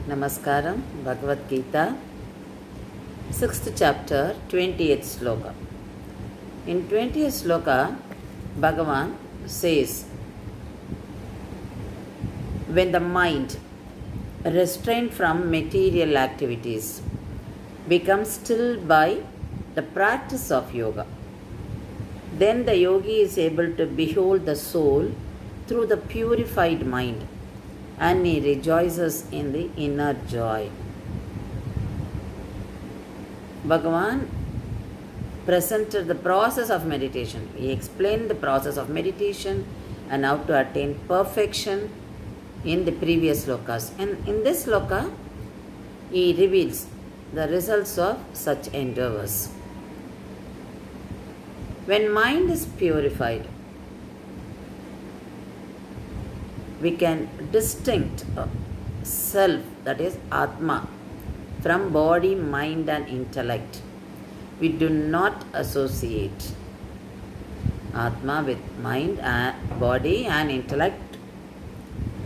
Namaskaram, Bhagavad Gita, 6th chapter, 20th sloka. In 20th sloka, Bhagavan says, when the mind, restrained from material activities, becomes still by the practice of yoga, then the yogi is able to behold the soul through the purified mind, and he rejoices in the inner joy. Bhagavan presented the process of meditation. He explained the process of meditation and how to attain perfection in the previous slokas. And in this sloka, he reveals the results of such endeavors. When mind is purified, we can distinct self, that is Atma, from body, mind and intellect. We do not associate Atma with mind and body and intellect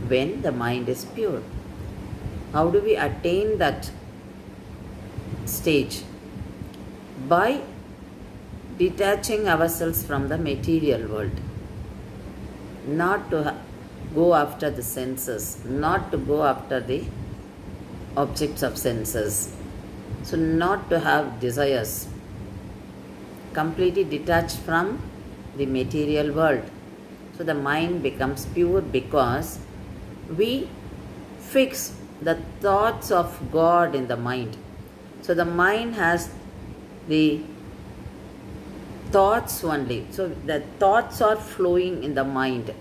when the mind is pure. How do we attain that stage? By detaching ourselves from the material world, not to go after the senses, not to go after the objects of senses. So not to have desires, completely detached from the material world. So the mind becomes pure because we fix the thoughts of God in the mind. So the mind has the thoughts only. So the thoughts are flowing in the mind.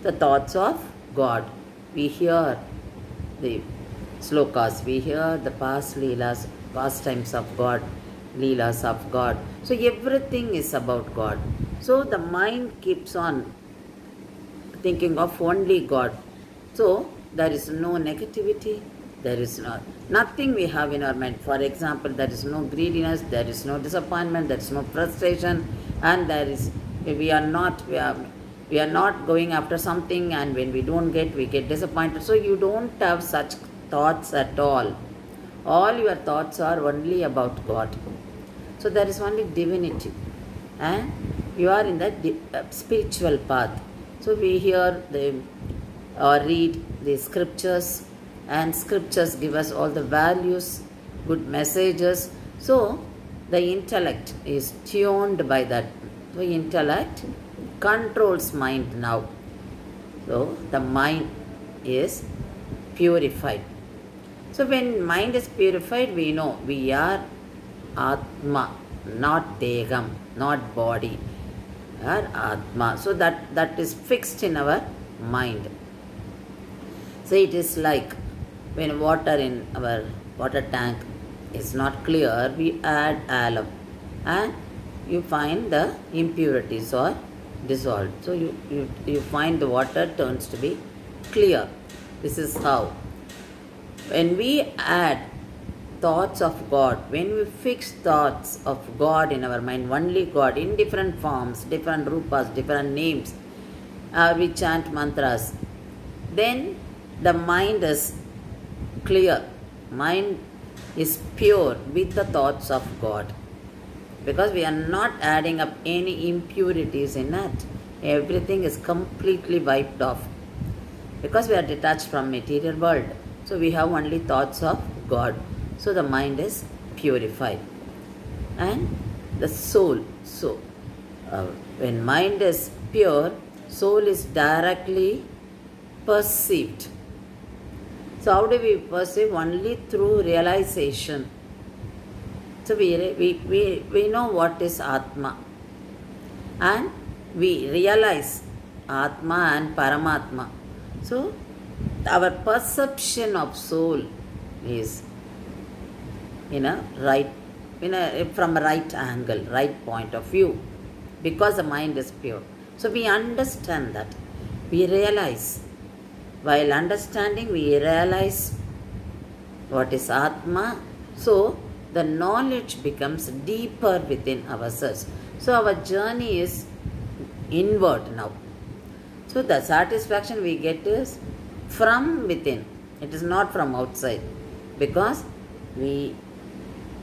The thoughts of God. We hear the slokas, we hear the past leelas, pastimes of God, leelas of God. So everything is about God. So the mind keeps on thinking of only God. So there is no negativity, there is nothing we have in our mind. For example, there is no greediness, there is no disappointment, there is no frustration, and we are not going after something, and when we don't get, we get disappointed. So you don't have such thoughts at all. All your thoughts are only about God. So there is only divinity, and you are in the spiritual path. So we hear or read the scriptures, and scriptures give us all the values, good messages. So the intellect is tuned by that. So intellect controls mind now. So the mind is purified. So when mind is purified, we know we are Atma, not Degam, not body. We are Atma. So that is fixed in our mind. So it is like when water in our water tank is not clear, we add alum and you find the impurities or dissolved. So you find the water turns to be clear. This is how. When we add thoughts of God, when we fix thoughts of God in our mind, only God in different forms, different rupas, different names, we chant mantras, then the mind is clear. Mind is pure with the thoughts of God. Because we are not adding up any impurities in it. Everything is completely wiped off. Because we are detached from material world. So we have only thoughts of God. So the mind is purified. And the soul. So when mind is pure, soul is directly perceived. So how do we perceive? Only through realization. So we know what is Atma, and we realize Atma and Paramatma. So our perception of soul is from a right angle, right point of view, because the mind is pure. So we understand that. We realize. While understanding, we realize what is Atma. So the knowledge becomes deeper within ourselves. So our journey is inward now. So the satisfaction we get is from within. It is not from outside. Because we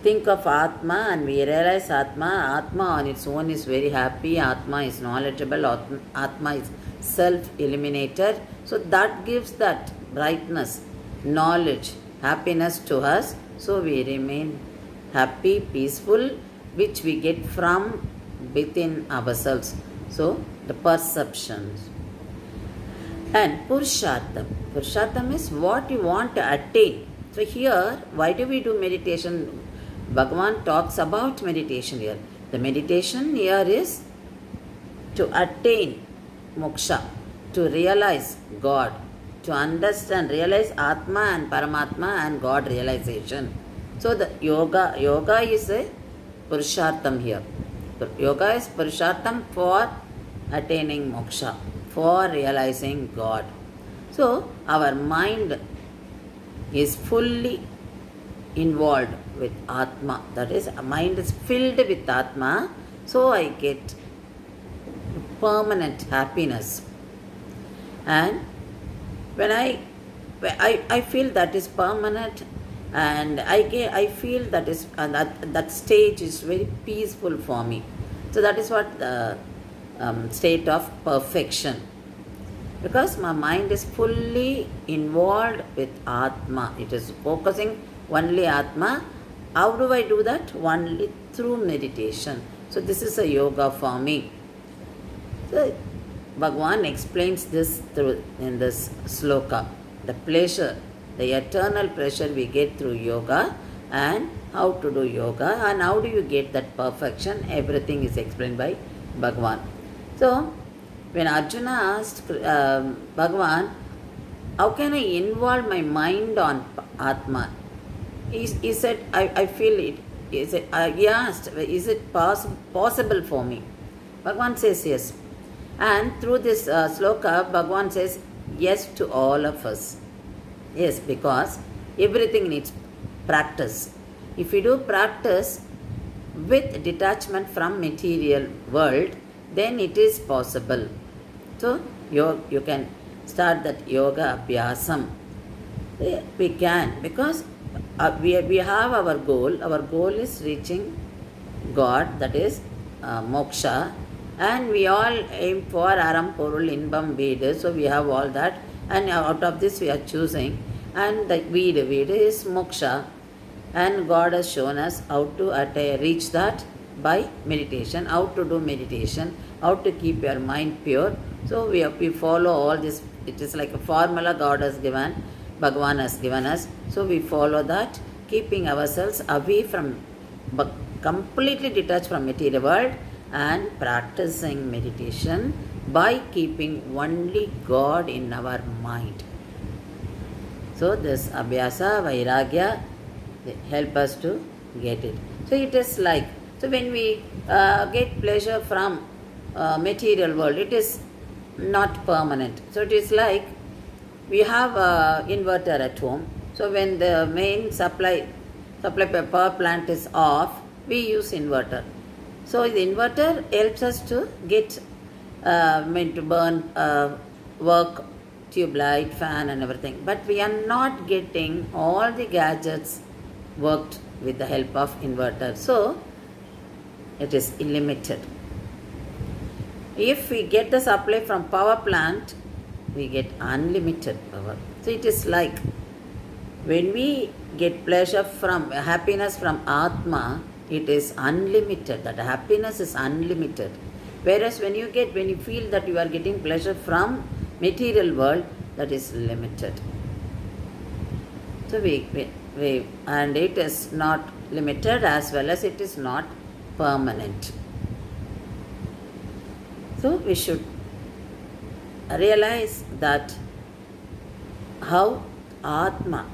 think of Atma and we realize Atma on its own is very happy, Atma is knowledgeable, Atma is self-eliminated. So that gives that brightness, knowledge, happiness to us. So we remain happy, peaceful, which we get from within ourselves. So the perceptions. And Purushartham. Purushartham is what you want to attain. So here, why do we do meditation? Bhagavan talks about meditation here. The meditation here is to attain moksha, to realize God, to understand, realize Atma and Paramatma and God realization. So the yoga is a Purushartham here. Yoga is Purushartham for attaining moksha, for realizing God. So our mind is fully involved with Atma. That is, mind is filled with Atma. So I get permanent happiness. And when I feel that is permanent, and I feel that is that stage is very peaceful for me. So that is what the state of perfection. Because my mind is fully involved with Atma. It is focusing only Atma. How do I do that? Only through meditation. So this is a yoga for me. So Bhagavan explains this in this sloka. The pleasure, the eternal pleasure we get through yoga, and how to do yoga, and how do you get that perfection. Everything is explained by Bhagavan. So when Arjuna asked Bhagavan, how can I involve my mind on Atma? He said, I feel it. He asked, is it possible for me? Bhagavan says yes. And through this sloka, Bhagavan says yes to all of us. Yes, because everything needs practice. If you do practice with detachment from material world, then it is possible. So you can start that yoga abhyasam. We can, because we have our goal. Our goal is reaching God, that is moksha, and we all aim for aram porul inbam veedu. So we have all that, and out of this we are choosing, and the veedu is moksha, and God has shown us how to reach that by meditation, how to do meditation, how to keep your mind pure. So we follow all this. It is like a formula God has given, Bhagavan has given us. So we follow that, keeping ourselves away from, completely detached from material world, and practicing meditation by keeping only God in our mind. So this abhyasa, vairagya, they help us to get it. So it is like, so when we get pleasure from material world, it is not permanent. So it is like we have an inverter at home. So when the main supply power plant is off, we use inverter. So the inverter helps us to get to burn work, tube light, fan and everything. But we are not getting all the gadgets worked with the help of inverter. So it is limited. If we get the supply from power plant, we get unlimited power. So it is like when we get pleasure from happiness from Atma, it is unlimited. That happiness is unlimited. Whereas when you feel that you are getting pleasure from material world, that is limited. So and it is not limited as well as it is not permanent. So we should realize that how Atma,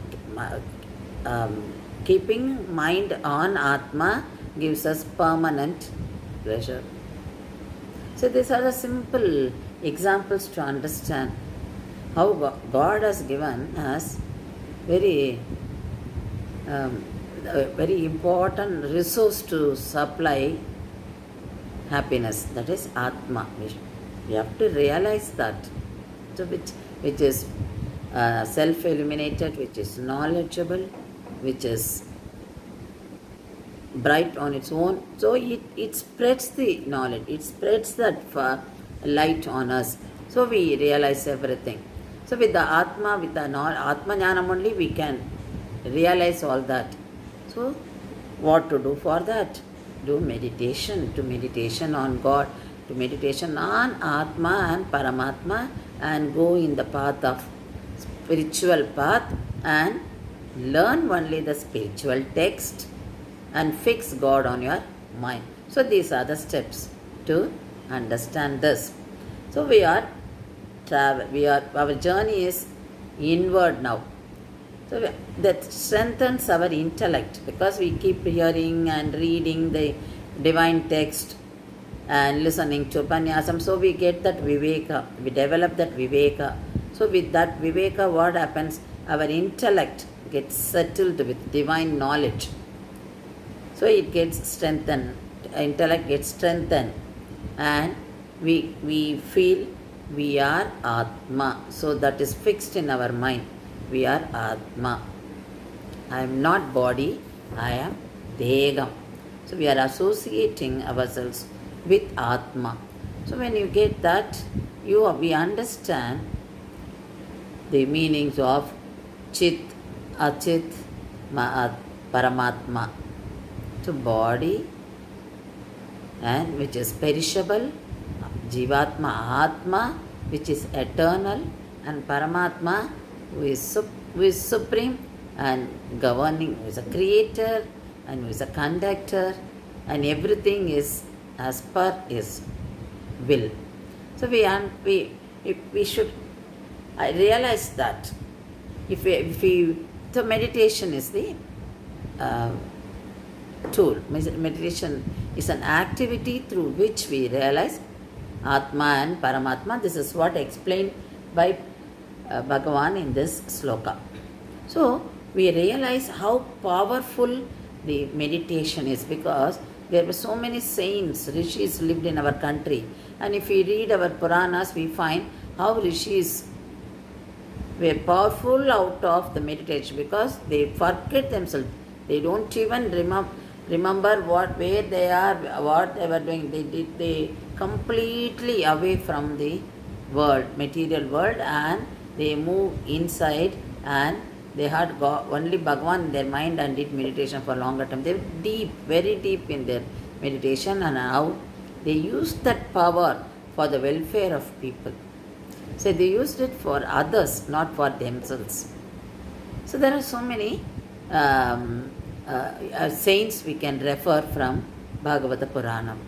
keeping mind on Atma gives us permanent pleasure. So these are the simple examples to understand how God has given us very important resource to supply happiness, that is Atma. We have to realize that, so which is self-illuminated, which is knowledgeable, which is bright on its own. So it spreads the knowledge, it spreads that light on us. So we realize everything. So with the Atma, with the Atma Jnanam only, we can realize all that. So what to do for that? Do meditation, to meditation on God, to meditation on Atma and Paramatma, and go in the path of spiritual path and learn only the spiritual text and fix God on your mind. So these are the steps to understand this. So our journey is inward now. So that strengthens our intellect, because we keep hearing and reading the divine text and listening to Upanyasam. So we get that Viveka, we develop that Viveka. So with that Viveka, what happens? Our intellect gets settled with divine knowledge. So it gets strengthened, intellect gets strengthened, and we feel we are Atma. So that is fixed in our mind. We are Atma. I am not body, I am Degam. So we are associating ourselves with Atma. So when you get that, we understand the meanings of Chit, Achit, Paramatma. So body, and which is perishable, Jivatma, Atma, which is eternal, and Paramatma, who is supreme and governing, who is a creator and who is a conductor, and everything is as per his will. So we should realize that so meditation is the tool. Meditation is an activity through which we realize Atma and Paramatma. This is what explained by Bhagavan in this sloka. So we realize how powerful the meditation is, because there were so many saints, rishis lived in our country, and if we read our Puranas, we find how rishis were powerful out of the meditation, because they forget themselves. They don't even remember where they are, what they were doing. They completely away from the world, material world, and they move inside, and they had only Bhagavan in their mind and did meditation for a longer time. They were deep, very deep in their meditation, and how they used that power for the welfare of people. So they used it for others, not for themselves. So there are so many saints we can refer from Bhagavata Puranam.